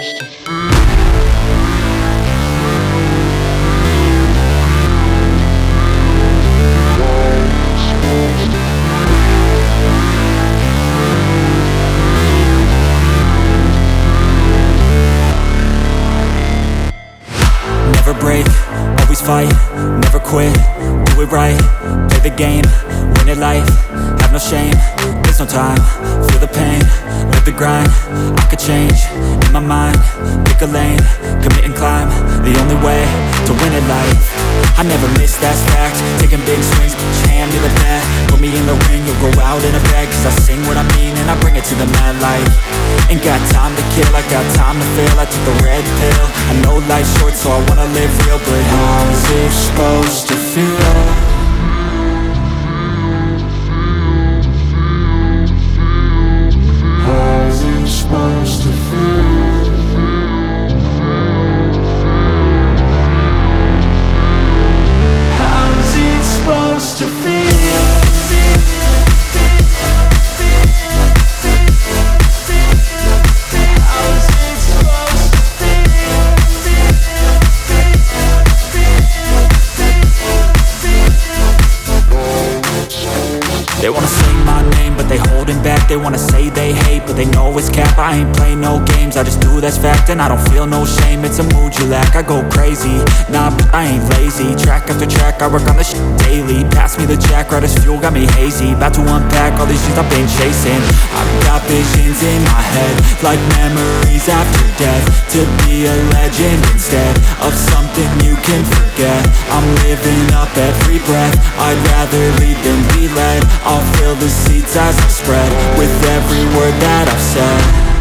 Never break, always fight, never quit, do it right, play the game, win it life, have no shame, there's no time, feel the pain, live the grind, I could change, in my mind, pick a lane, commit and climb, the only way to win it life. I never miss, that's fact, taking big swings, put your hand to the bat, put me in the ring, you'll go out in a bag, cause I sing what I mean and I bring it to the mad light. Ain't got time to kill, I got time to feel, I took the red pill, I know life's short so I wanna live real, but how's it supposed to feel? How's it supposed to feel? How's it supposed to feel? They wanna say my name, but they holding back. They wanna say they hate, but they know it's cap. I ain't play no games, I just do that's fact. And I don't feel no shame, it's a mood you lack. I go crazy, nah, but I ain't lazy. Track after track, I work on this shit daily. Pass me the jack, right as fuel, got me hazy. About to unpack all these things I've been chasing. I've got visions in my head, like memories after death. To be a legend instead of something you can forget. I'm living up every breath, I'd rather lead than be led. I'll fill the seats as I spread with every word that I've said.